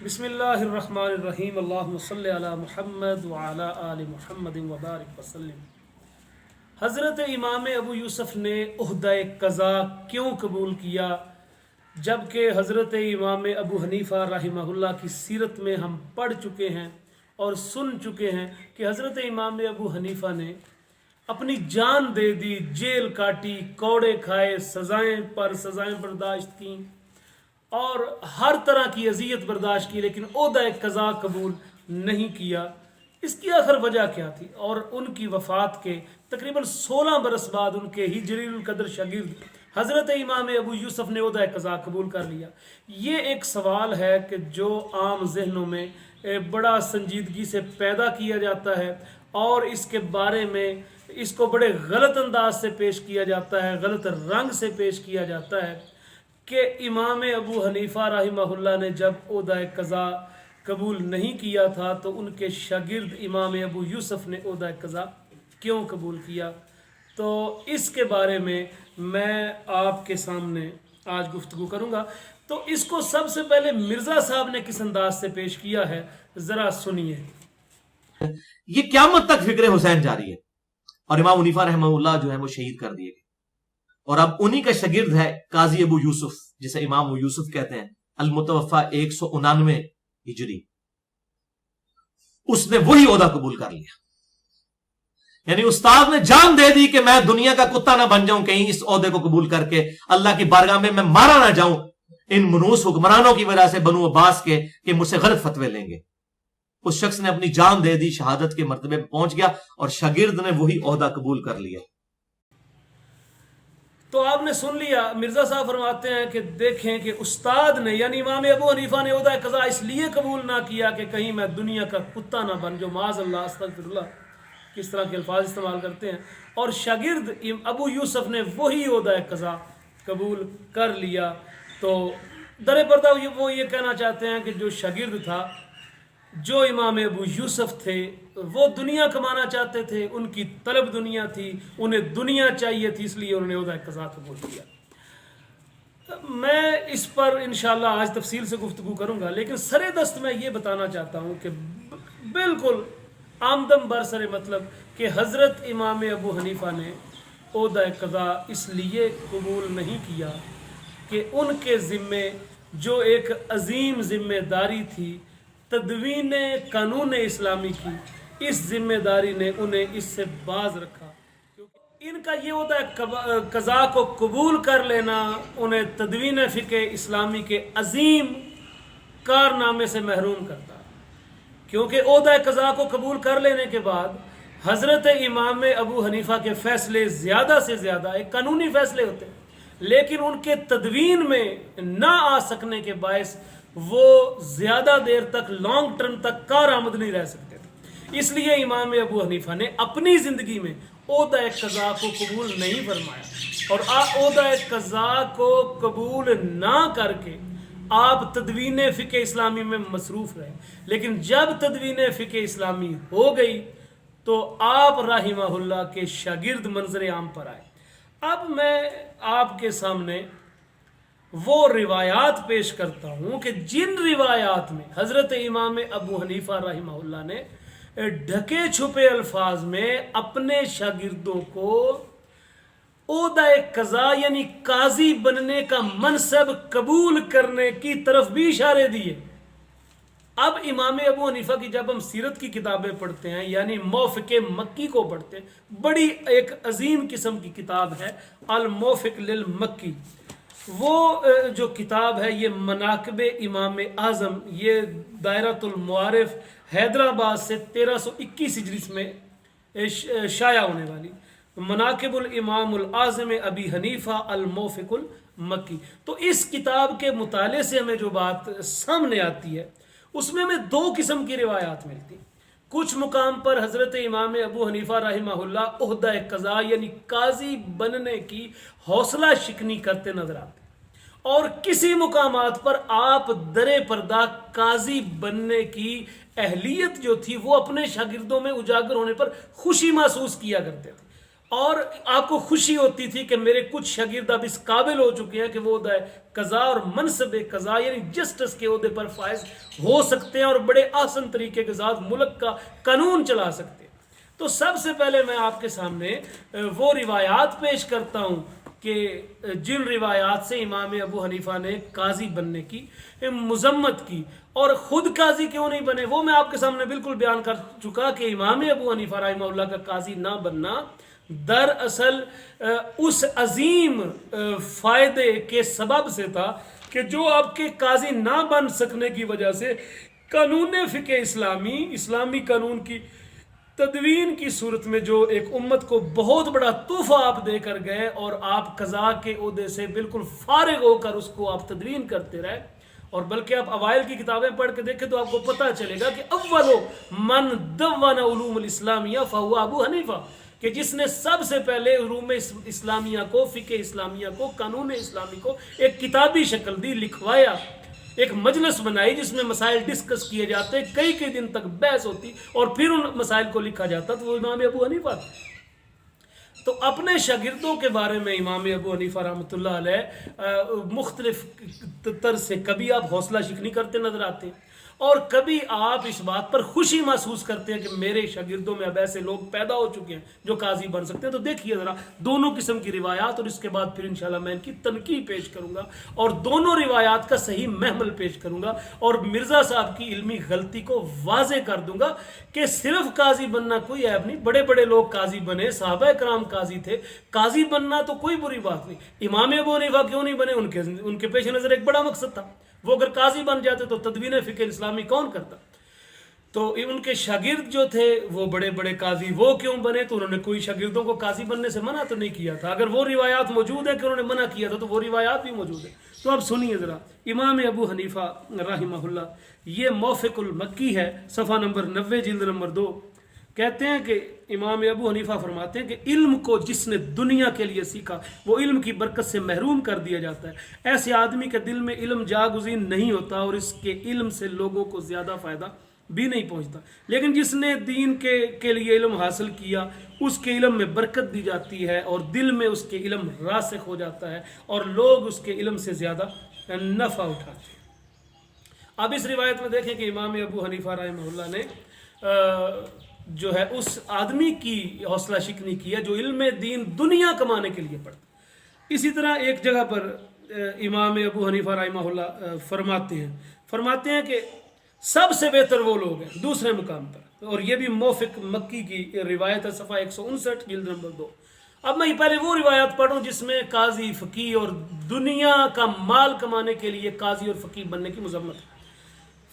بسم اللہ الرحمن الرحیم اللہم صلی علی محمد وعلی آل محمد وبارک وسلم۔ حضرت امام ابو یوسف نے عہدہ قضا کیوں قبول کیا، جبکہ حضرت امام ابو حنیفہ رحمہ اللہ کی سیرت میں ہم پڑھ چکے ہیں اور سن چکے ہیں کہ حضرت امام ابو حنیفہ نے اپنی جان دے دی، جیل کاٹی، کوڑے کھائے، سزائیں پر سزائیں برداشت کیں اور ہر طرح کی اذیت برداشت کی، لیکن عہدہ قضا قبول نہیں کیا۔ اس کی آخر وجہ کیا تھی؟ اور ان کی وفات کے تقریباً 16 برس بعد ان کے ہی جلیل القدر شاگرد حضرت امام ابو یوسف نے عہدہ قضا قبول کر لیا۔ یہ ایک سوال ہے کہ جو عام ذہنوں میں بڑا سنجیدگی سے پیدا کیا جاتا ہے اور اس کے بارے میں اس کو بڑے غلط انداز سے پیش کیا جاتا ہے، غلط رنگ سے پیش کیا جاتا ہے کہ امام ابو حنیفہ رحمہ اللہ نے جب عہدہ قضا قبول نہیں کیا تھا تو ان کے شاگرد امام ابو یوسف نے عہدہ قضا کیوں قبول کیا۔ تو اس کے بارے میں آپ کے سامنے آج گفتگو کروں گا۔ تو اس کو سب سے پہلے مرزا صاحب نے کس انداز سے پیش کیا ہے ذرا سنیے۔ یہ قیامت تک فکر حسین جاری ہے، اور امام حنیفہ رحمہ اللہ جو ہے وہ شہید کر دیے گئے، اور اب انہی کا شاگرد ہے قاضی ابو یوسف، جسے امام ابو یوسف کہتے ہیں، المتوفا 199 ہجری۔ اس نے وہی عہدہ قبول کر لیا، یعنی استاد نے جان دے دی کہ میں دنیا کا کتا نہ بن جاؤں کہیں اس عہدے کو قبول کر کے اللہ کی بارگاہ میں مارا نہ جاؤں ان منوس حکمرانوں کی وجہ سے، بنو عباس کے، کہ مجھ سے غلط فتوے لیں گے۔ اس شخص نے اپنی جان دے دی، شہادت کے مرتبے پہ پہنچ گیا، اور شاگرد نے وہی عہدہ قبول کر لیا۔ تو آپ نے سن لیا، مرزا صاحب فرماتے ہیں کہ دیکھیں کہ استاد نے یعنی امام ابو حنیفہ نے عہدہ قضا اس لیے قبول نہ کیا کہ کہیں میں دنیا کا کتا نہ بن جو، معاذ اللہ، استغفر اللہ، کس طرح کے الفاظ استعمال کرتے ہیں، اور شاگرد ابو یوسف نے وہی عہدہ قضا قبول کر لیا۔ تو در پردہ وہ یہ کہنا چاہتے ہیں کہ جو شاگرد تھا، جو امام ابو یوسف تھے، وہ دنیا کمانا چاہتے تھے، ان کی طلب دنیا تھی، انہیں دنیا چاہیے تھی، اس لیے انہوں نے عہدہ قضا قبول کیا۔ میں اس پر انشاءاللہ آج تفصیل سے گفتگو کروں گا، لیکن سر دست میں یہ بتانا چاہتا ہوں کہ بالکل آمدم برسر مطلب کہ حضرت امام ابو حنیفہ نے عہدہ قضا اس لیے قبول نہیں کیا کہ ان کے ذمے جو ایک عظیم ذمہ داری تھی، تدوین قانون اسلامی کی، اس ذمہ داری نے انہیں اس سے باز رکھا۔ ان کا یہ عہدہ قضا کو قبول کر لینا انہیں تدوین فقہ اسلامی کے عظیم کارنامے سے محروم کرتا، کیونکہ عہدہ قضا کو قبول کر لینے کے بعد حضرت امام ابو حنیفہ کے فیصلے زیادہ سے زیادہ ایک قانونی فیصلے ہوتے ہیں، لیکن ان کے تدوین میں نہ آ سکنے کے باعث وہ زیادہ دیر تک، لانگ ٹرم تک کارآمد نہیں رہ سکتے تھے۔ اس لیے امام ابو حنیفہ نے اپنی زندگی میں عہدہ قضا کو قبول نہیں فرمایا، اور عہدہ قضا کو قبول نہ کر کے آپ تدوین فقہ اسلامی میں مصروف رہے۔ لیکن جب تدوین فقہ اسلامی ہو گئی تو آپ رحمہ اللہ کے شاگرد منظر عام پر آئے۔ اب میں آپ کے سامنے وہ روایات پیش کرتا ہوں کہ جن روایات میں حضرت امام ابو حنیفہ رحمہ اللہ نے ڈھکے چھپے الفاظ میں اپنے شاگردوں کو عہدہ قضا یعنی قاضی بننے کا منصب قبول کرنے کی طرف بھی اشارے دیے۔ اب امام ابو حنیفہ کی جب ہم سیرت کی کتابیں پڑھتے ہیں، یعنی موفق مکی کو پڑھتے ہیں، بڑی ایک عظیم قسم کی کتاب ہے الموفق للمکی۔ وہ جو کتاب ہے یہ مناقب امام اعظم، یہ دائرۃ المعارف حیدرآباد سے 1321 ہجری میں شائع ہونے والی مناقب الامام الاعظم ابی حنیفہ الموفق المکی۔ تو اس کتاب کے مطالعے سے ہمیں جو بات سامنے آتی ہے اس میں ہمیں دو قسم کی روایات ملتی ہیں۔ کچھ مقام پر حضرت امام ابو حنیفہ رحمہ اللہ عہدہ قضا یعنی قاضی بننے کی حوصلہ شکنی کرتے نظر آتے، اور کسی مقامات پر آپ در پردہ قاضی بننے کی اہلیت جو تھی وہ اپنے شاگردوں میں اجاگر ہونے پر خوشی محسوس کیا کرتے تھے۔ اور آپ کو خوشی ہوتی تھی کہ میرے کچھ شاگرد اب اس قابل ہو چکے ہیں کہ وہ عہدہ قضا اور منصب قضا یعنی جسٹس کے عہدے پر فائز ہو سکتے ہیں اور بڑے آسن طریقے کے ساتھ ملک کا قانون چلا سکتے ہیں۔ تو سب سے پہلے میں آپ کے سامنے وہ روایات پیش کرتا ہوں کہ جن روایات سے امام ابو حنیفہ نے قاضی بننے کی مذمت کی، اور خود قاضی کیوں نہیں بنے وہ میں آپ کے سامنے بالکل بیان کر چکا کہ امام ابو حنیفہ رحمہ اللہ کا قاضی نہ بننا دراصل اس عظیم فائدے کے سبب سے تھا کہ جو آپ کے قاضی نہ بن سکنے کی وجہ سے قانون فقہ اسلامی قانون کی تدوین کی صورت میں جو ایک امت کو بہت بڑا تحفہ آپ دے کر گئے اور آپ قضاء کے عہدے سے بالکل فارغ ہو کر اس کو آپ تدوین کرتے رہے، اور بلکہ آپ اوائل کی کتابیں پڑھ کے دیکھیں تو آپ کو پتہ چلے گا کہ اول من دون علوم الاسلامیہ فہو ابو حنیفہ، کہ جس نے سب سے پہلے علوم اسلامیہ کو، فقہ اسلامیہ کو، قانون اسلامی کو ایک کتابی شکل دی، لکھوایا، ایک مجلس بنائی جس میں مسائل ڈسکس کیے جاتے، کئی دن تک بحث ہوتی اور پھر ان مسائل کو لکھا جاتا، تو وہ امام ابو حنیفہ تھے۔ تو اپنے شاگردوں کے بارے میں امام ابو حنیفہ رحمۃ اللہ علیہ مختلف طرز سے کبھی آپ حوصلہ شکنی کرتے نظر آتے ہیں اور کبھی آپ اس بات پر خوشی محسوس کرتے ہیں کہ میرے شاگردوں میں اب ایسے لوگ پیدا ہو چکے ہیں جو قاضی بن سکتے ہیں۔ تو دیکھیے ذرا دونوں قسم کی روایات، اور اس کے بعد پھر انشاءاللہ میں ان کی تنقید پیش کروں گا اور دونوں روایات کا صحیح محمل پیش کروں گا اور مرزا صاحب کی علمی غلطی کو واضح کر دوں گا کہ صرف قاضی بننا کوئی عیب نہیں، بڑے بڑے لوگ قاضی بنے، صحابہ کرام قاضی تھے، قاضی بننا تو کوئی بری بات نہیں۔ امام ابو حنیفہ کیوں نہیں بنے؟ ان کے پیش نظر ایک بڑا مقصد تھا، وہ اگر قاضی بن جاتے تو تدوین فقہ اسلامی کون کرتا؟ تو ان کے شاگرد جو تھے وہ بڑے بڑے قاضی، وہ کیوں بنے؟ تو انہوں نے کوئی شاگردوں کو قاضی بننے سے منع تو نہیں کیا تھا۔ اگر وہ روایات موجود ہیں کہ انہوں نے منع کیا تھا تو وہ روایات بھی موجود ہیں۔ تو اب سنیے ذرا امام ابو حنیفہ رحمہ اللہ، یہ موفق المکی ہے، صفحہ نمبر 90 جلد نمبر 2، کہتے ہیں کہ امام ابو حنیفہ فرماتے ہیں کہ علم کو جس نے دنیا کے لیے سیکھا وہ علم کی برکت سے محروم کر دیا جاتا ہے۔ ایسے آدمی کے دل میں علم جاگزین نہیں ہوتا اور اس کے علم سے لوگوں کو زیادہ فائدہ بھی نہیں پہنچتا، لیکن جس نے دین کے لیے علم حاصل کیا اس کے علم میں برکت دی جاتی ہے اور دل میں اس کے علم راسخ ہو جاتا ہے اور لوگ اس کے علم سے زیادہ نفع اٹھاتے ہیں۔ اب اس روایت میں دیکھیں کہ امام ابو حنیفہ رحمہ اللہ نے جو ہے اس آدمی کی حوصلہ شکنی کی ہے جو علم دین دنیا کمانے کے لیے پڑھتا۔ اسی طرح ایک جگہ پر امام ابو حنیفہ رحمہ اللہ فرماتے ہیں کہ سب سے بہتر وہ لوگ ہیں دوسرے مقام پر، اور یہ بھی موفق مکی کی روایت ہے، صفحہ 159 جلد نمبر 2۔ اب میں پہلے وہ روایات پڑھوں جس میں قاضی، فقی اور دنیا کا مال کمانے کے لیے قاضی اور فقی بننے کی مذمت ہے۔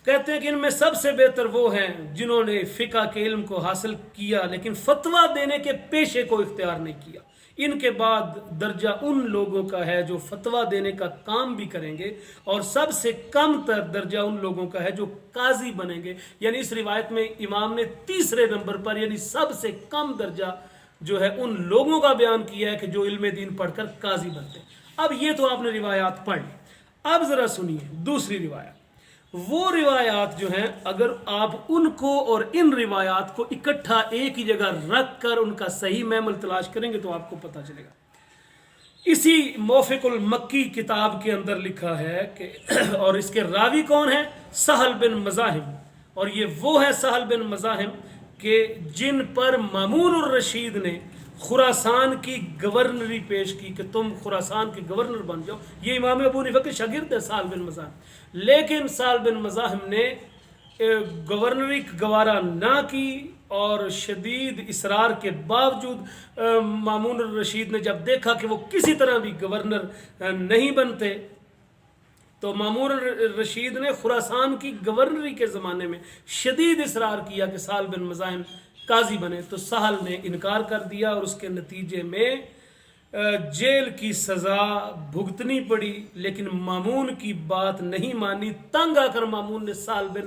کہتے ہیں کہ ان میں سب سے بہتر وہ ہیں جنہوں نے فقہ کے علم کو حاصل کیا لیکن فتویٰ دینے کے پیشے کو اختیار نہیں کیا۔ ان کے بعد درجہ ان لوگوں کا ہے جو فتویٰ دینے کا کام بھی کریں گے، اور سب سے کم تر درجہ ان لوگوں کا ہے جو قاضی بنیں گے۔ یعنی اس روایت میں امام نے تیسرے نمبر پر یعنی سب سے کم درجہ جو ہے ان لوگوں کا بیان کیا ہے کہ جو علم دین پڑھ کر قاضی بنتے ہیں۔ اب یہ تو آپ نے روایات پڑھ لی، اب ذرا سنیے دوسری روایت۔ وہ روایات جو ہیں اگر آپ ان کو اور ان روایات کو اکٹھا ایک ہی جگہ رکھ کر ان کا صحیح محمل تلاش کریں گے تو آپ کو پتہ چلے گا۔ اسی موفق المکی کتاب کے اندر لکھا ہے کہ اور اس کے راوی کون ہیں؟ سہل بن مزاحم، اور یہ وہ ہے سہل بن مزاحم کہ جن پر مامون الرشید نے خراسان کی گورنری پیش کی کہ تم خراسان کے گورنر بن جاؤ۔ یہ امام ابو حنیفہ کے شاگرد ہے سہل بن مزاحم، لیکن سہل بن مزاحم نے گورنری گوارا نہ کی اور شدید اصرار کے باوجود مامون الرشید نے جب دیکھا کہ وہ کسی طرح بھی گورنر نہیں بنتے تو مامون الرشید نے خراسان کی گورنری کے زمانے میں شدید اصرار کیا کہ سہل بن مزاحم قاضی بنے، تو سہل نے انکار کر دیا اور اس کے نتیجے میں جیل کی سزا بھگتنی پڑی، لیکن مامون کی بات نہیں مانی۔ تنگ آ کر مامون نے سہل بن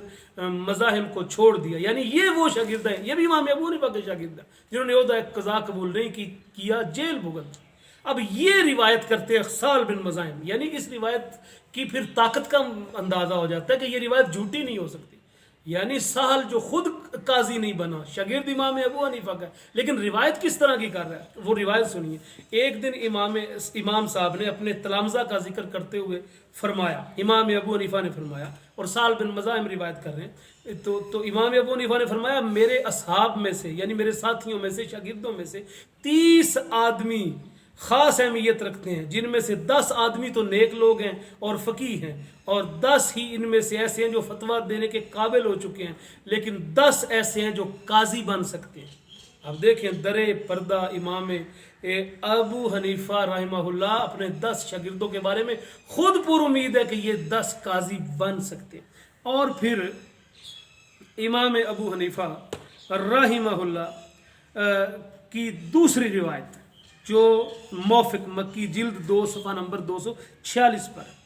مزاحم کو چھوڑ دیا۔ یعنی یہ وہ شاگرد ہیں، یہ بھی امام ابو حنیفہ کے شاگرد ہیں جنہوں نے عہدہ قضا قبول نہیں کیا، جیل بھگت۔ اب یہ روایت کرتے ہیں سہل بن مزاحم، یعنی اس روایت کی پھر طاقت کا اندازہ ہو جاتا ہے کہ یہ روایت جھوٹی نہیں ہو سکتی۔ یعنی سہل جو خود قاضی نہیں بنا، شاگرد امام ابو حنیفہ کا، لیکن روایت کس طرح کی کر رہا ہے وہ روایت سنیے۔ ایک دن امام صاحب نے اپنے تلامذہ کا ذکر کرتے ہوئے فرمایا، امام ابو حنیفہ نے فرمایا، اور سال بن مزاحم روایت کر رہے ہیں، تو امام ابو حنیفہ نے فرمایا میرے اصحاب میں سے، یعنی میرے ساتھیوں میں سے، شاگردوں میں سے 30 آدمی خاص اہمیت رکھتے ہیں، جن میں سے 10 آدمی تو نیک لوگ ہیں اور فقیہ ہیں، اور 10 ہی ان میں سے ایسے ہیں جو فتویٰ دینے کے قابل ہو چکے ہیں، لیکن 10 ایسے ہیں جو قاضی بن سکتے ہیں۔ اب دیکھیں درِ پردہ امام ابو حنیفہ رحمہ اللہ اپنے 10 شاگردوں کے بارے میں خود پر امید ہے کہ یہ 10 قاضی بن سکتے ہیں۔ اور پھر امام ابو حنیفہ رحمہ اللہ کی دوسری روایت جو موفق مکی جلد 2 صفحہ نمبر 246 پر،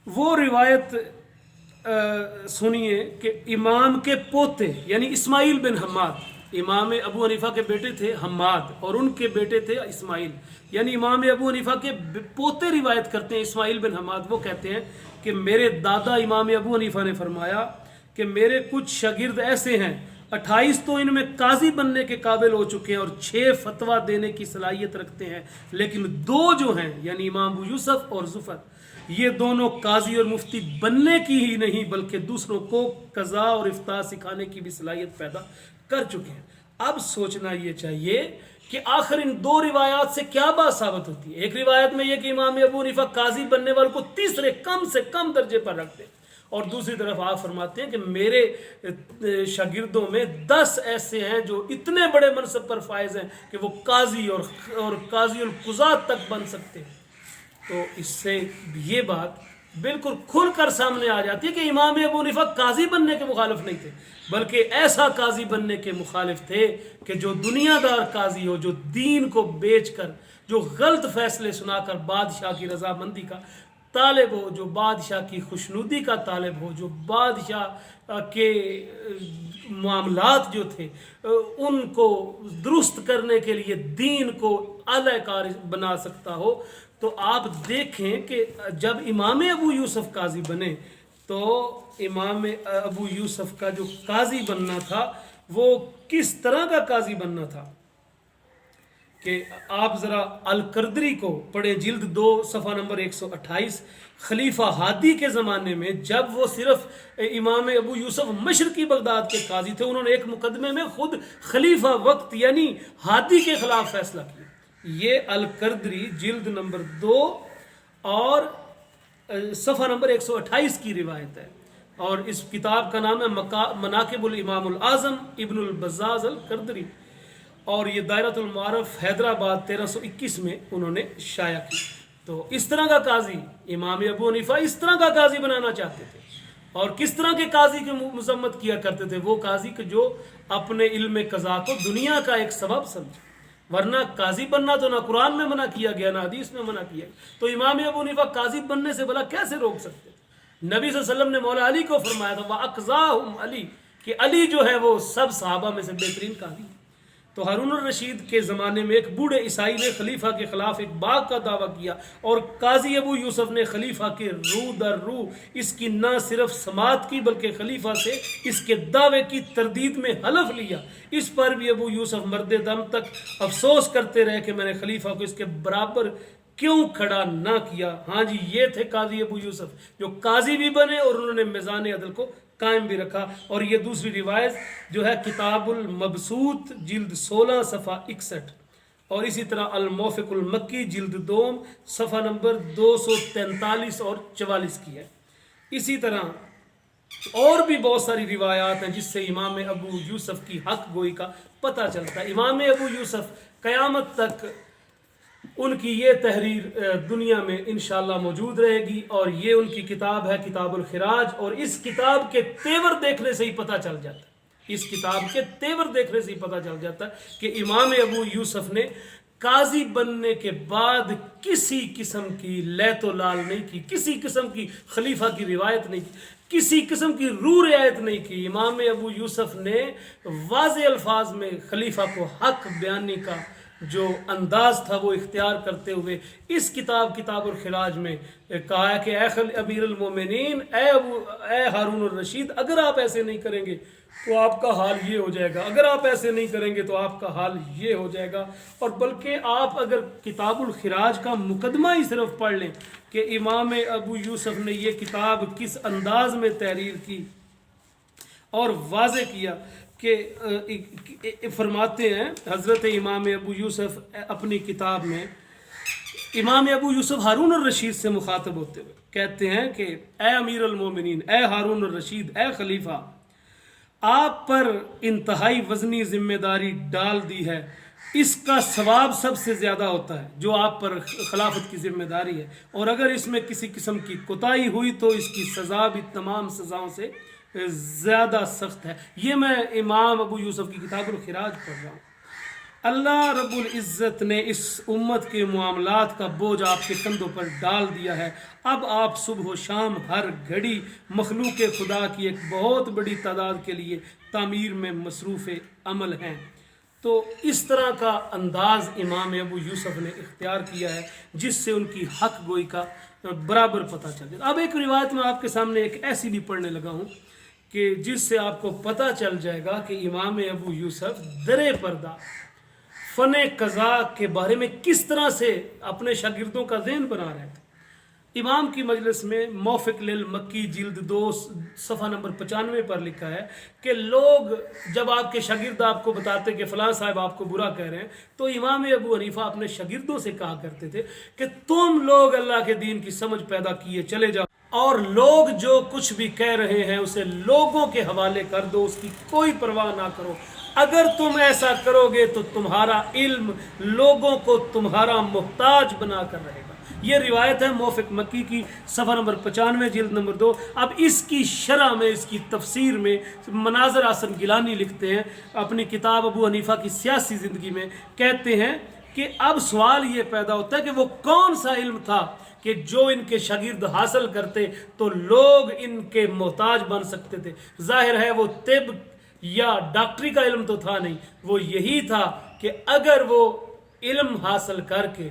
وہ روایت سنیے کہ امام کے پوتے یعنی اسماعیل بن حماد، امام ابو حنیفہ کے بیٹے تھے حماد اور ان کے بیٹے تھے اسماعیل، یعنی امام ابو حنیفہ کے پوتے روایت کرتے ہیں اسماعیل بن حماد۔ وہ کہتے ہیں کہ میرے دادا امام ابو حنیفہ نے فرمایا کہ میرے کچھ شاگرد ایسے ہیں، 28 تو ان میں قاضی بننے کے قابل ہو چکے ہیں اور 6 فتویٰ دینے کی صلاحیت رکھتے ہیں، لیکن 2 جو ہیں یعنی امام ابو یوسف اور زفر، یہ دونوں قاضی اور مفتی بننے کی ہی نہیں بلکہ دوسروں کو قضاء اور افتاء سکھانے کی بھی صلاحیت پیدا کر چکے ہیں۔ اب سوچنا یہ چاہیے کہ آخر ان 2 روایات سے کیا بات ثابت ہوتی ہے؟ ایک روایت میں یہ کہ امام ابو حنیفہ قاضی بننے والوں کو تیسرے کم سے کم درجے پر رکھتے ہیں، اور دوسری طرف آپ فرماتے ہیں کہ میرے شاگردوں میں 10 ایسے ہیں جو اتنے بڑے منصب پر فائز ہیں کہ وہ قاضی اور قاضی القضات تک بن سکتے ہیں۔ تو اس سے یہ بات بالکل کھل کر سامنے آ جاتی ہے کہ امام ابو حنیفہ قاضی بننے کے مخالف نہیں تھے، بلکہ ایسا قاضی بننے کے مخالف تھے کہ جو دنیا دار قاضی ہو، جو دین کو بیچ کر، جو غلط فیصلے سنا کر بادشاہ کی رضامندی کا طالب ہو، جو بادشاہ کی خوشنودی کا طالب ہو، جو بادشاہ کے معاملات جو تھے ان کو درست کرنے کے لیے دین کو اعلی کار بنا سکتا ہو۔ تو آپ دیکھیں کہ جب امام ابو یوسف قاضی بنے تو امام ابو یوسف کا جو قاضی بننا تھا وہ کس طرح کا قاضی بننا تھا کہ آپ ذرا القردری کو پڑھیں، جلد 2 صفحہ نمبر 128۔ خلیفہ ہادی کے زمانے میں جب وہ صرف امام ابو یوسف مشرقی بغداد کے قاضی تھے، انہوں نے ایک مقدمے میں خود خلیفہ وقت یعنی ہادی کے خلاف فیصلہ کیا۔ یہ القردری جلد نمبر 2 اور صفحہ نمبر 128 کی روایت ہے، اور اس کتاب کا نام ہے مناقب الامام الاعظم ابن البزاز القردری، اور یہ دائرۃ المعارف حیدرآباد 1321 میں انہوں نے شائع کی۔ تو اس طرح کا قاضی امام ابو حنیفہ اس طرح کا قاضی بنانا چاہتے تھے، اور کس طرح کے قاضی کی مذمت کیا کرتے تھے؟ وہ قاضی کہ جو اپنے علم قضاء کو دنیا کا ایک سبب سمجھے، ورنہ قاضی بننا تو نہ قرآن میں منع کیا گیا نہ حدیث میں منع کیا گیا، تو امام ابو حنیفہ قاضی بننے سے بھلا کیسے روک سکتے تھے؟ نبی صلی اللہ علیہ وسلم نے مولا علی کو فرمایا تھا وَأَقْضَاهُمْ علی، کہ علی جو ہے وہ سب صحابہ میں سے بہترین قاضی۔ تو ہارون الرشید کے زمانے میں ایک بوڑھے عیسائی نے خلیفہ کے خلاف ایک باغ کا دعویٰ کیا، اور قاضی ابو یوسف نے خلیفہ کے رو در رو اس کی نہ صرف سماعت کی بلکہ خلیفہ سے اس کے دعوے کی تردید میں حلف لیا۔ اس پر بھی ابو یوسف مرد دم تک افسوس کرتے رہے کہ میں نے خلیفہ کو اس کے برابر کیوں کھڑا نہ کیا۔ ہاں جی، یہ تھے قاضی ابو یوسف جو قاضی بھی بنے اور انہوں نے میزان عدل کو قائم بھی رکھا۔ اور یہ دوسری روایت جو ہے کتاب المبسوط جلد 16 صفحہ 61، اور اسی طرح الموفق المکی جلد 2 صفحہ نمبر 243 اور 44 کی ہے۔ اسی طرح اور بھی بہت ساری روایات ہیں جس سے امام ابو یوسف کی حق گوئی کا پتہ چلتا ہے۔ امام ابو یوسف قیامت تک ان کی یہ تحریر دنیا میں انشاءاللہ موجود رہے گی، اور یہ ان کی کتاب ہے کتاب الخراج، اور اس کتاب کے تیور دیکھنے سے ہی پتہ چل جاتا ہے، اس کتاب کے تیور دیکھنے سے ہی پتہ چل جاتا ہے کہ امام ابو یوسف نے قاضی بننے کے بعد کسی قسم کی لیت و لال نہیں کی، کسی قسم کی خلیفہ کی روایت نہیں کی، کسی قسم کی روح رعایت نہیں کی۔ امام ابو یوسف نے واضح الفاظ میں خلیفہ کو حق بیانی کا جو انداز تھا وہ اختیار کرتے ہوئے اس کتاب الخراج میں کہا ہے کہ اے امیر المومنین، اے ہارون الرشید، اگر آپ ایسے نہیں کریں گے تو آپ کا حال یہ ہو جائے گا، اگر آپ ایسے نہیں کریں گے تو آپ کا حال یہ ہو جائے گا۔ اور بلکہ آپ اگر کتاب الخراج کا مقدمہ ہی صرف پڑھ لیں کہ امام ابو یوسف نے یہ کتاب کس انداز میں تحریر کی اور واضح کیا کہ فرماتے ہیں حضرت امام ابو یوسف اپنی کتاب میں، امام ابو یوسف ہارون الرشید سے مخاطب ہوتے ہوئے کہتے ہیں کہ اے امیر المومنین، اے ہارون الرشید، اے خلیفہ، آپ پر انتہائی وزنی ذمہ داری ڈال دی ہے، اس کا ثواب سب سے زیادہ ہوتا ہے جو آپ پر خلافت کی ذمہ داری ہے، اور اگر اس میں کسی قسم کی کوتاہی ہوئی تو اس کی سزا بھی تمام سزاؤں سے زیادہ سخت ہے۔ یہ میں امام ابو یوسف کی کتاب الخراج پڑھ رہا ہوں۔ اللہ رب العزت نے اس امت کے معاملات کا بوجھ آپ کے کندھوں پر ڈال دیا ہے، اب آپ صبح و شام ہر گھڑی مخلوق خدا کی ایک بہت بڑی تعداد کے لیے تعمیر میں مصروف عمل ہیں۔ تو اس طرح کا انداز امام ابو یوسف نے اختیار کیا ہے جس سے ان کی حق گوئی کا برابر پتہ چل جائے۔ اب ایک روایت میں آپ کے سامنے ایک ایسی بھی پڑھنے لگا ہوں کہ جس سے آپ کو پتہ چل جائے گا کہ امام ابو یوسف درِ پردہ فن قضاء کے بارے میں کس طرح سے اپنے شاگردوں کا ذہن بنا رہے تھے۔ امام کی مجلس میں موفق للمکی جلد 2 صفحہ نمبر 95 پر لکھا ہے کہ لوگ جب آپ کے شاگرد آپ کو بتاتے کہ فلاں صاحب آپ کو برا کہہ رہے ہیں تو امام ابو حنیفہ اپنے شاگردوں سے کہا کرتے تھے کہ تم لوگ اللہ کے دین کی سمجھ پیدا کیے چلے جاؤ، اور لوگ جو کچھ بھی کہہ رہے ہیں اسے لوگوں کے حوالے کر دو، اس کی کوئی پرواہ نہ کرو۔ اگر تم ایسا کرو گے تو تمہارا علم لوگوں کو تمہارا محتاج بنا کر رہے گا۔ یہ روایت ہے موفق مکی کی صفحہ نمبر 95 جلد نمبر 2۔ اب اس کی شرح میں، اس کی تفسیر میں مناظر حسن گیلانی لکھتے ہیں اپنی کتاب ابو حنیفہ کی سیاسی زندگی میں، کہتے ہیں کہ اب سوال یہ پیدا ہوتا ہے کہ وہ کون سا علم تھا کہ جو ان کے شاگرد حاصل کرتے تو لوگ ان کے محتاج بن سکتے تھے۔ ظاہر ہے وہ طب یا ڈاکٹری کا علم تو تھا نہیں، وہ یہی تھا کہ اگر وہ علم حاصل کر کے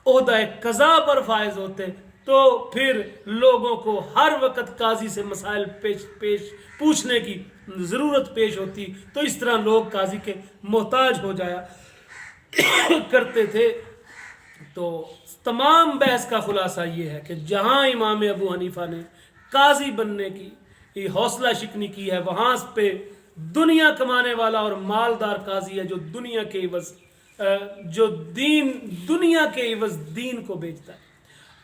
عہدہ قضاء پر فائز ہوتے تو پھر لوگوں کو ہر وقت قاضی سے مسائل پوچھنے کی ضرورت پیش ہوتی، تو اس طرح لوگ قاضی کے محتاج ہو جایا کرتے تھے۔ تو تمام بحث کا خلاصہ یہ ہے کہ جہاں امام ابو حنیفہ نے قاضی بننے کی حوصلہ شکنی کی ہے، وہاں پہ دنیا کمانے والا اور مالدار قاضی ہے جو دنیا کے عوض دنیا کے عوض دین کو بیچتا ہے،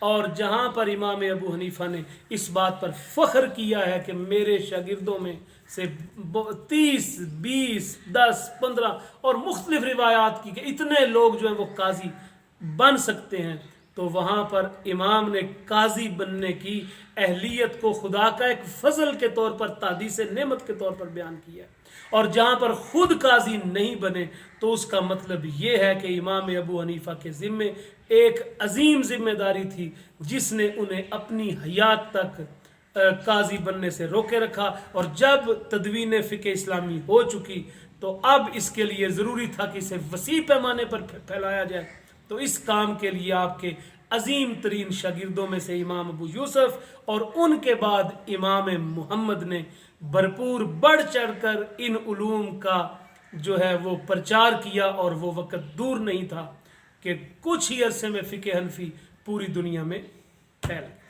اور جہاں پر امام ابو حنیفہ نے اس بات پر فخر کیا ہے کہ میرے شاگردوں میں سے 30 20 10 15 اور مختلف روایات کی کہ اتنے لوگ جو ہیں وہ قاضی بن سکتے ہیں، تو وہاں پر امام نے قاضی بننے کی اہلیت کو خدا کا ایک فضل کے طور پر، تحدیث نعمت کے طور پر بیان کیا، اور جہاں پر خود قاضی نہیں بنے تو اس کا مطلب یہ ہے کہ امام ابو حنیفہ کے ذمے ایک عظیم ذمہ داری تھی جس نے انہیں اپنی حیات تک قاضی بننے سے روکے رکھا، اور جب تدوین فقہ اسلامی ہو چکی تو اب اس کے لیے ضروری تھا کہ اسے وسیع پیمانے پر پھیلایا جائے۔ تو اس کام کے لیے آپ کے عظیم ترین شاگردوں میں سے امام ابو یوسف اور ان کے بعد امام محمد نے بھرپور بڑھ چڑھ کر ان علوم کا جو ہے وہ پرچار کیا، اور وہ وقت دور نہیں تھا کہ کچھ ہی عرصے میں فقہ حنفی پوری دنیا میں پھیل گیا۔